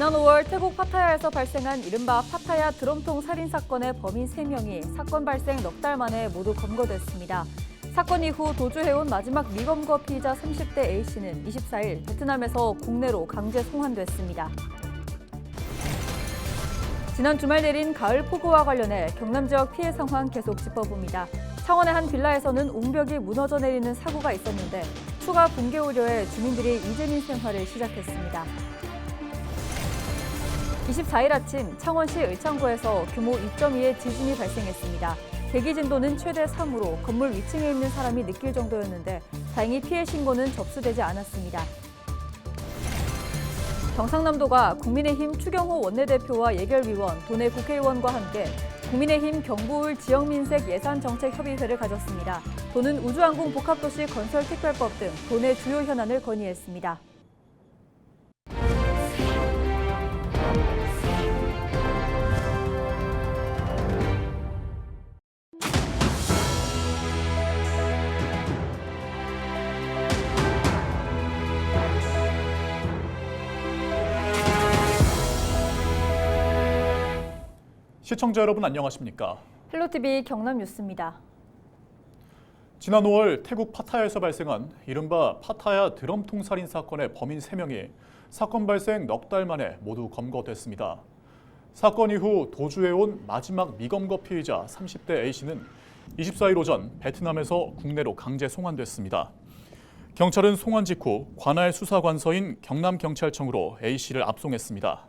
지난 5월 태국 파타야에서 발생한 이른바 파타야 드럼통 살인 사건의 범인 3명이 사건 발생 넉 달 만에 모두 검거됐습니다. 사건 이후 도주해온 마지막 미검거 피의자 30대 A씨는 24일 베트남에서 국내로 강제 송환됐습니다. 지난 주말 내린 가을 폭우와 관련해 경남 지역 피해 상황 계속 짚어봅니다. 창원의 한 빌라에서는 옹벽이 무너져 내리는 사고가 있었는데 추가 붕괴 우려에 주민들이 이재민 생활을 시작했습니다. 24일 아침 창원시 을창구에서 규모 2.2의 지진이 발생했습니다. 대기 진도는 최대 3으로 건물 위층에 있는 사람이 느낄 정도였는데 다행히 피해 신고는 접수되지 않았습니다. 경상남도가 국민의힘 추경호 원내대표와 예결위원, 도내 국회의원과 함께 국민의힘 경부울 지역민색 예산정책협의회를 가졌습니다. 도는 우주항공 복합도시 건설특별법 등 도내 주요 현안을 건의했습니다. 시청자 여러분 안녕하십니까? 헬로티비 경남뉴스입니다. 지난 5월 태국 파타야에서 발생한 이른바 파타야 드럼통 살인 사건의 범인 3명이 사건 발생 넉 달 만에 모두 검거됐습니다. 사건 이후 도주해온 마지막 미검거 피의자 30대 A씨는 24일 오전 베트남에서 국내로 강제 송환됐습니다. 경찰은 송환 직후 관할 수사관서인 경남경찰청으로 A씨를 압송했습니다.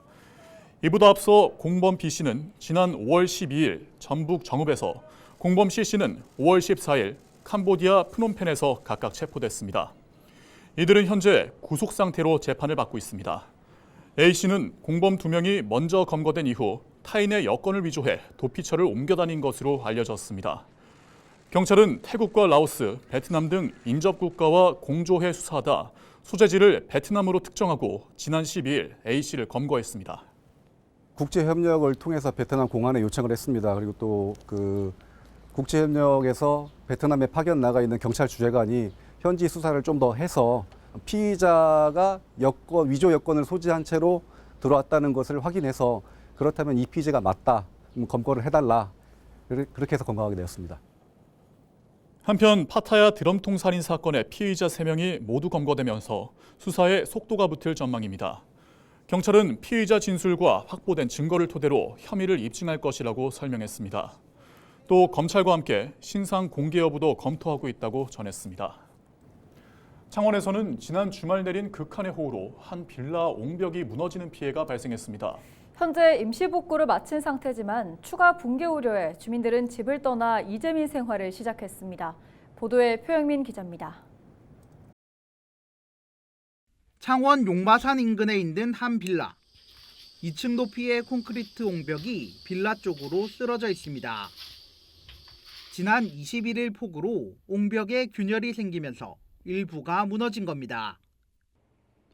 이보다 앞서 공범 B씨는 지난 5월 12일 전북 정읍에서, 공범 C씨는 5월 14일 캄보디아 프놈펜에서 각각 체포됐습니다. 이들은 현재 구속 상태로 재판을 받고 있습니다. A씨는 공범 2명이 먼저 검거된 이후 타인의 여권을 위조해 도피처를 옮겨 다닌 것으로 알려졌습니다. 경찰은 태국과 라오스, 베트남 등 인접국가와 공조해 수사하다 소재지를 베트남으로 특정하고 지난 12일 A씨를 검거했습니다. 국제협력을 통해서 베트남 공안에 요청을 했습니다. 그리고 또 그 국제협력에서 베트남에 파견 나가 있는 경찰 주재관이 현지 수사를 좀 더 해서 피의자가 위조 여권을 소지한 채로 들어왔다는 것을 확인해서 그렇다면 이 피의자가 맞다, 검거를 해달라, 그렇게 해서 검거하게 되었습니다. 한편 파타야 드럼통 살인 사건의 피의자 3명이 모두 검거되면서 수사에 속도가 붙을 전망입니다. 경찰은 피의자 진술과 확보된 증거를 토대로 혐의를 입증할 것이라고 설명했습니다. 또 검찰과 함께 신상 공개 여부도 검토하고 있다고 전했습니다. 창원에서는 지난 주말 내린 극한의 호우로 한 빌라 옹벽이 무너지는 피해가 발생했습니다. 현재 임시 복구를 마친 상태지만 추가 붕괴 우려에 주민들은 집을 떠나 이재민 생활을 시작했습니다. 보도에 표영민 기자입니다. 창원 용마산 인근에 있는 한 빌라. 2층 높이의 콘크리트 옹벽이 빌라 쪽으로 쓰러져 있습니다. 지난 21일 폭우로 옹벽에 균열이 생기면서 일부가 무너진 겁니다.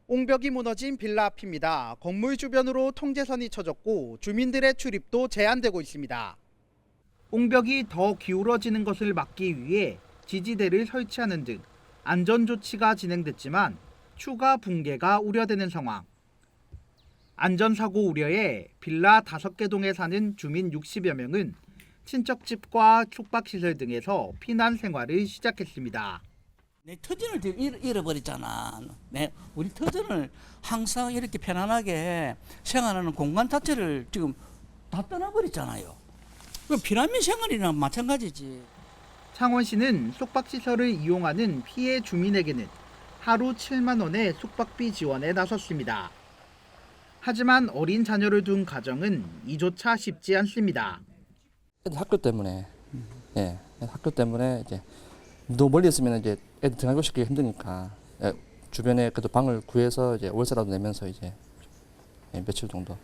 옹벽이 무너진 빌라 앞입니다. 건물 주변으로 통제선이 쳐졌고 주민들의 출입도 제한되고 있습니다. 옹벽이 더 기울어지는 것을 막기 위해 지지대를 설치하는 등 안전조치가 진행됐지만 추가 붕괴가 우려되는 상황. 안전사고 우려에 빌라 5개 동에 사는 주민 60여 명은 친척집과 숙박시설 등에서 피난 생활을 시작했습니다. 내 터전을 잃어버렸잖아. 우리 터전을 항상 이렇게 편안하게 생활하는 공간 자체를 지금 다 떠나버렸잖아요. 그럼 피난민 생활이랑 마찬가지지. 창원시는 숙박시설을 이용하는 피해 주민에게는 하루 7만 원의 숙박비 지원에 나섰습니다. 하지만 어린 자녀를 둔 가정은 이조차 쉽지 않습니다. 학교 때문에, 학교 때문에 이제 너무 멀리 있으면 이제 애들 등하교 시키기 힘드니까 주변에 그래도 방을 구해서 이제 월세라도 내면서 이제 며칠 정도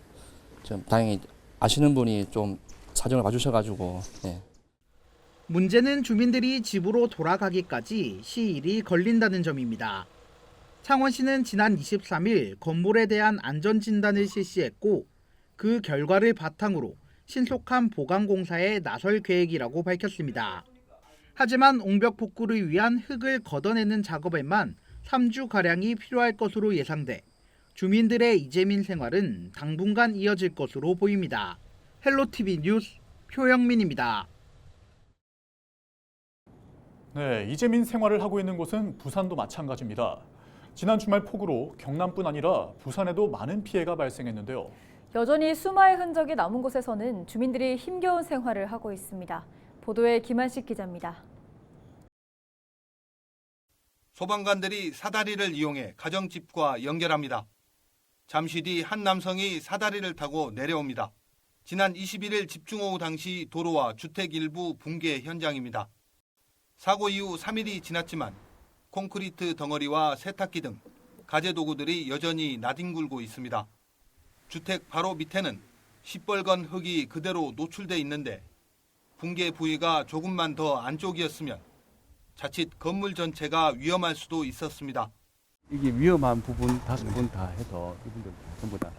좀 다행히 아시는 분이 좀 사정을 봐주셔가지고. 문제는 주민들이 집으로 돌아가기까지 시일이 걸린다는 점입니다. 창원시는 지난 23일 건물에 대한 안전진단을 실시했고 그 결과를 바탕으로 신속한 보강 공사에 나설 계획이라고 밝혔습니다. 하지만 옹벽 복구를 위한 흙을 걷어내는 작업에만 3주가량이 필요할 것으로 예상돼 주민들의 이재민 생활은 당분간 이어질 것으로 보입니다. 헬로티비 뉴스 표영민입니다. 네, 이재민 생활을 하고 있는 곳은 부산도 마찬가지입니다. 지난 주말 폭우로 경남뿐 아니라 부산에도 많은 피해가 발생했는데요. 여전히 수마의 흔적이 남은 곳에서는 주민들이 힘겨운 생활을 하고 있습니다. 보도에 김한식 기자입니다. 소방관들이 사다리를 이용해 가정집과 연결합니다. 잠시 뒤 한 남성이 사다리를 타고 내려옵니다. 지난 21일 집중호우 당시 도로와 주택 일부 붕괴 현장입니다. 사고 이후 3일이 지났지만 콘크리트 덩어리와 세탁기 등 가재 도구들이 여전히 나뒹굴고 있습니다. 주택 바로 밑에는 시뻘건 흙이 그대로 노출돼 있는데 붕괴 부위가 조금만 더 안쪽이었으면 자칫 건물 전체가 위험할 수도 있었습니다. 이게 위험한 부분 5분 다 해서 이분들 전부 다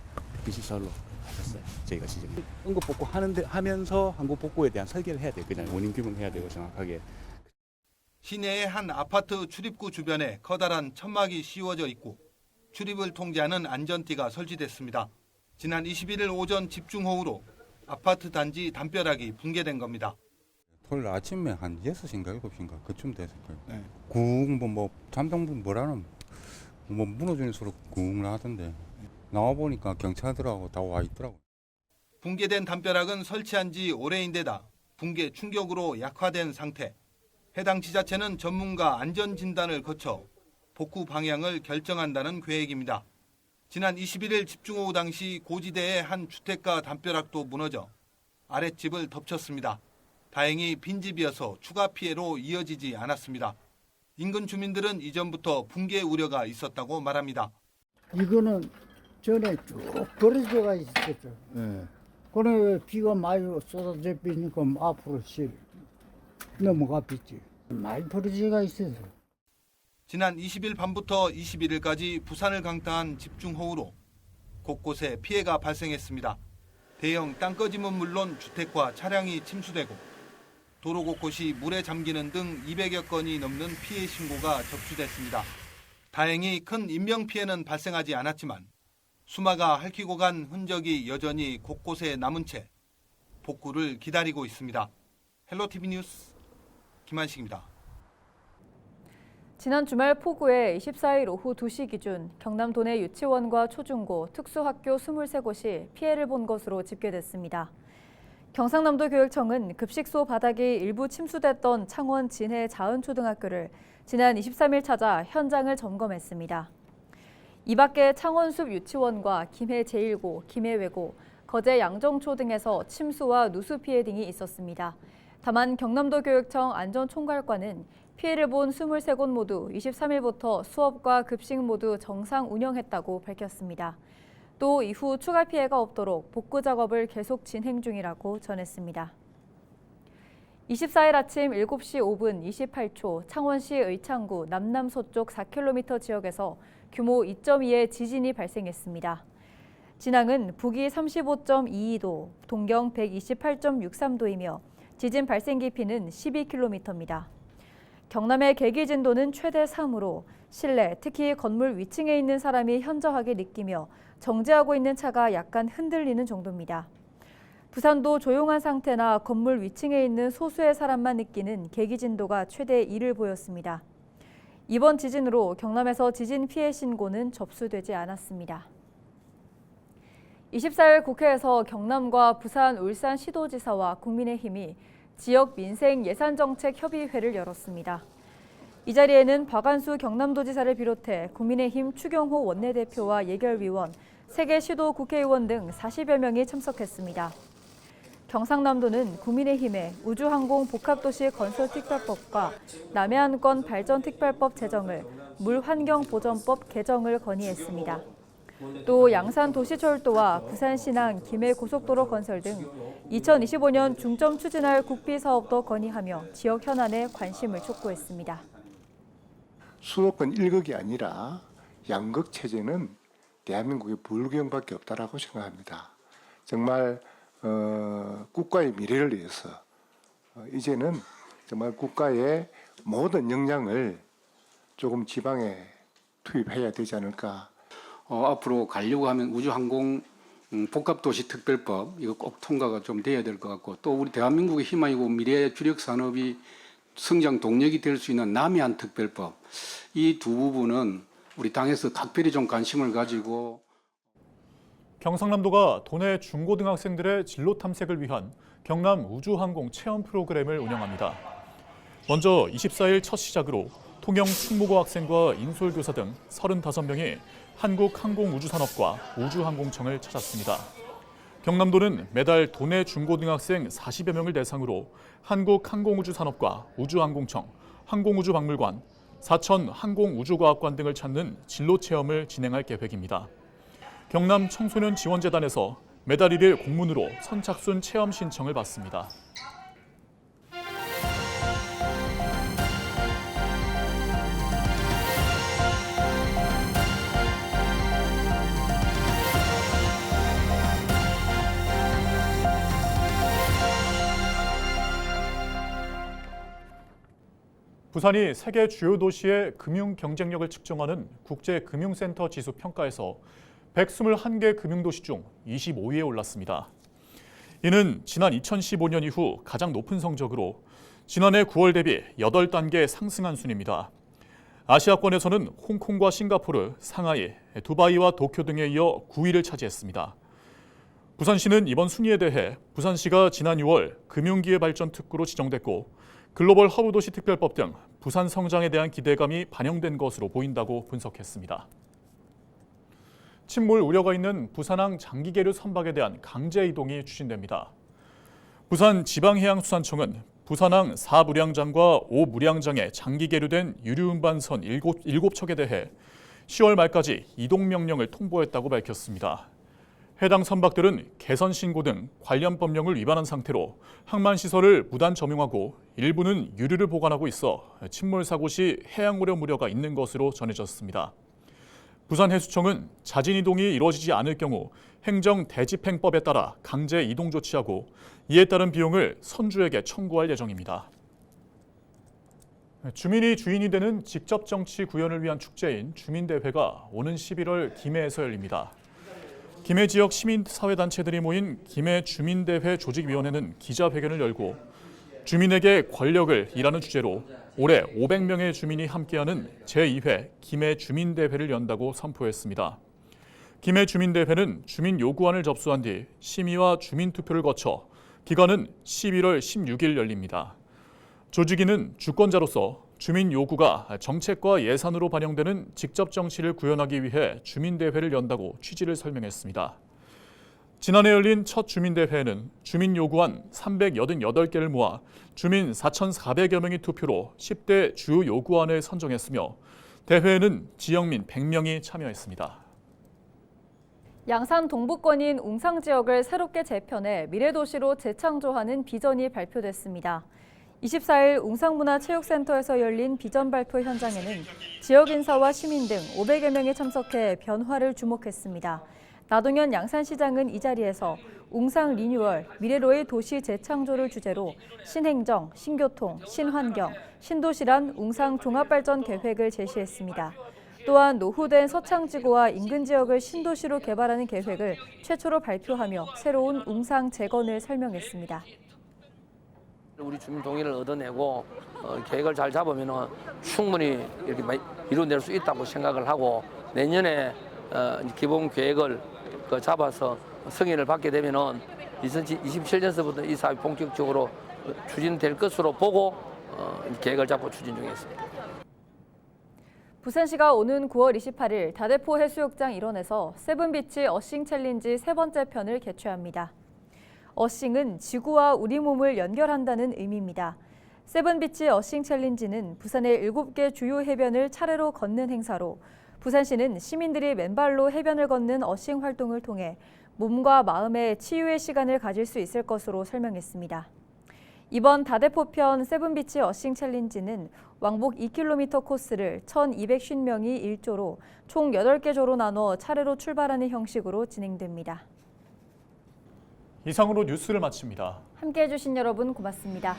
비시설로 하셨어요. 저희가 지금 응급복구 하면서 항구복구에 대한 설계를 해야 돼요. 그냥 원인 규명해야 되고 정확하게. 시내의 한 아파트 출입구 주변에 커다란 천막이 씌워져 있고 출입을 통제하는 안전띠가 설치됐습니다. 지난 21일 오전 집중호우로 아파트 단지 담벼락이 붕괴된 겁니다. 토요일 아침에 한 6시인가 7시인가 그쯤 됐을 거예요. 네. 쿵 잠동분 뭐라는 무너지는 소리 쿵 나던데 나와 보니까 경찰들하고 다 와 있더라고요. 붕괴된 담벼락은 설치한 지 오래인데다 붕괴 충격으로 약화된 상태. 해당 지자체는 전문가 안전 진단을 거쳐 복구 방향을 결정한다는 계획입니다. 지난 21일 집중호우 당시 고지대의 한 주택가 담벼락도 무너져 아랫집을 덮쳤습니다. 다행히 빈집이어서 추가 피해로 이어지지 않았습니다. 인근 주민들은 이전부터 붕괴 우려가 있었다고 말합니다. 이거는 전에 쭉 벌어져가 있었죠. 네. 그래 비가 많이 쏟아져 비니까 앞으로 넘어가 비지. 많이 벌어져가 있어서. 지난 20일 밤부터 21일까지 부산을 강타한 집중호우로 곳곳에 피해가 발생했습니다. 대형 땅꺼짐은 물론 주택과 차량이 침수되고 도로 곳곳이 물에 잠기는 등 200여 건이 넘는 피해 신고가 접수됐습니다. 다행히 큰 인명피해는 발생하지 않았지만 수마가 핥히고 간 흔적이 여전히 곳곳에 남은 채 복구를 기다리고 있습니다. 헬로티비 뉴스 김한식입니다. 지난 주말 폭우에 24일 오후 2시 기준 경남 도내 유치원과 초중고, 특수학교 23곳이 피해를 본 것으로 집계됐습니다. 경상남도 교육청은 급식소 바닥이 일부 침수됐던 창원 진해 자은초등학교를 지난 23일 찾아 현장을 점검했습니다. 이 밖에 창원숲 유치원과 김해 제1고, 김해 외고, 거제 양정초 등에서 침수와 누수 피해 등이 있었습니다. 다만 경남도 교육청 안전총괄과는 피해를 본 23곳 모두 23일부터 수업과 급식 모두 정상 운영했다고 밝혔습니다. 또 이후 추가 피해가 없도록 복구 작업을 계속 진행 중이라고 전했습니다. 24일 아침 7시 5분 28초 창원시 의창구 남남서쪽 4km 지역에서 규모 2.2의 지진이 발생했습니다. 진앙은 북위 35.22도, 동경 128.63도이며 지진 발생 깊이는 12km입니다. 경남의 계기 진도는 최대 3으로 실내, 특히 건물 위층에 있는 사람이 현저하게 느끼며 정지하고 있는 차가 약간 흔들리는 정도입니다. 부산도 조용한 상태나 건물 위층에 있는 소수의 사람만 느끼는 계기 진도가 최대 2를 보였습니다. 이번 지진으로 경남에서 지진 피해 신고는 접수되지 않았습니다. 24일 국회에서 경남과 부산, 울산 시도지사와 국민의힘이 지역 민생 예산정책 협의회를 열었습니다. 이 자리에는 박안수 경남도지사를 비롯해 국민의힘 추경호 원내대표와 예결위원, 3개 시도 국회의원 등 40여 명이 참석했습니다. 경상남도는 국민의힘의 우주항공 복합도시 건설특별법과 남해안권 발전특별법 제정을 물환경보전법 개정을 건의했습니다. 또 양산도시철도와 부산신항 김해고속도로 건설 등 2025년 중점 추진할 국비사업도 건의하며 지역 현안에 관심을 촉구했습니다. 수도권 1극이 아니라 양극 체제는 대한민국의 불경밖에 없다라고 생각합니다. 정말 국가의 미래를 위해서 이제는 정말 국가의 모든 역량을 조금 지방에 투입해야 되지 않을까. 앞으로 가려고 하면 우주항공 복합도시특별법 이거 꼭 통과가 좀 돼야 될 것 같고, 또 우리 대한민국의 희망이고 미래의 주력 산업이 성장 동력이 될 수 있는 남해안 특별법, 이 두 부분은 우리 당에서 각별히 좀 관심을 가지고. 경상남도가 도내 중고등학생들의 진로 탐색을 위한 경남 우주항공 체험 프로그램을 운영합니다. 먼저 24일 첫 시작으로 통영 충무고 학생과 인솔교사 등 35명이 한국항공우주산업과 우주항공청을 찾았습니다. 경남도는 매달 도내 중고등학생 40여 명을 대상으로 한국항공우주산업과 우주항공청, 항공우주박물관, 사천 항공우주과학관 등을 찾는 진로 체험을 진행할 계획입니다. 경남 청소년지원재단에서 매달 1일 공문으로 선착순 체험 신청을 받습니다. 부산이 세계 주요 도시의 금융 경쟁력을 측정하는 국제금융센터 지수 평가에서 121개 금융도시 중 25위에 올랐습니다. 이는 지난 2015년 이후 가장 높은 성적으로 지난해 9월 대비 8단계 상승한 순입니다. 아시아권에서는 홍콩과 싱가포르, 상하이, 두바이와 도쿄 등에 이어 9위를 차지했습니다. 부산시는 이번 순위에 대해 부산시가 지난 6월 금융기회발전특구로 지정됐고 글로벌 허브도시 특별법 등 부산 성장에 대한 기대감이 반영된 것으로 보인다고 분석했습니다. 침몰 우려가 있는 부산항 장기계류 선박에 대한 강제 이동이 추진됩니다. 부산지방해양수산청은 부산항 4무량장과 5무량장에 장기 계류된 유류운반선 7척에 대해 10월 말까지 이동 명령을 통보했다고 밝혔습니다. 해당 선박들은 개선 신고 등 관련 법령을 위반한 상태로 항만시설을 무단 점용하고 일부는 유류를 보관하고 있어 침몰 사고 시 해양 오염 우려가 있는 것으로 전해졌습니다. 부산해수청은 자진 이동이 이루어지지 않을 경우 행정대집행법에 따라 강제 이동 조치하고 이에 따른 비용을 선주에게 청구할 예정입니다. 주민이 주인이 되는 직접 정치 구현을 위한 축제인 주민대회가 오는 11월 김해에서 열립니다. 김해 지역 시민사회단체들이 모인 김해 주민대회 조직위원회는 기자회견을 열고 주민에게 권력을 이라는 주제로 올해 500명의 주민이 함께하는 제2회 김해 주민대회를 연다고 선포했습니다. 김해 주민대회는 주민 요구안을 접수한 뒤 심의와 주민투표를 거쳐 기간은 11월 16일 열립니다. 조직위는 주권자로서 주민 요구가 정책과 예산으로 반영되는 직접 정치를 구현하기 위해 주민대회를 연다고 취지를 설명했습니다. 지난해 열린 첫 주민대회에는 주민 요구안 388개를 모아 주민 4,400여 명이 투표로 10대 주요 요구안을 선정했으며 대회에는 지역민 100명이 참여했습니다. 양산 동부권인 웅상 지역을 새롭게 재편해 미래도시로 재창조하는 비전이 발표됐습니다. 24일 웅상문화체육센터에서 열린 비전 발표 현장에는 지역 인사와 시민 등 500여 명이 참석해 변화를 주목했습니다. 나동현 양산시장은 이 자리에서 웅상 리뉴얼, 미래로의 도시 재창조를 주제로 신행정, 신교통, 신환경, 신도시란 웅상 종합발전 계획을 제시했습니다. 또한 노후된 서창지구와 인근 지역을 신도시로 개발하는 계획을 최초로 발표하며 새로운 웅상 재건을 설명했습니다. 우리 주민 동의를 얻어내고 계획을 잘 잡으면 충분히 이렇게 이루어낼 수 있다고 생각을 하고 내년에 기본 계획을 잡아서 승인을 받게 되면 2027년서부터 이 사업이 본격적으로 추진될 것으로 보고 계획을 잡고 추진 중에 있습니다. 부산시가 오는 9월 28일 다대포 해수욕장 일원에서 세븐비치 어싱 챌린지 세 번째 편을 개최합니다. 어싱은 지구와 우리 몸을 연결한다는 의미입니다. 세븐비치 어싱 챌린지는 부산의 7개 주요 해변을 차례로 걷는 행사로 부산시는 시민들이 맨발로 해변을 걷는 어싱 활동을 통해 몸과 마음의 치유의 시간을 가질 수 있을 것으로 설명했습니다. 이번 다대포편 세븐비치 어싱 챌린지는 왕복 2km 코스를 1,250명이 1조로 총 8개 조로 나눠 차례로 출발하는 형식으로 진행됩니다. 이상으로 뉴스를 마칩니다. 함께해 주신 여러분 고맙습니다.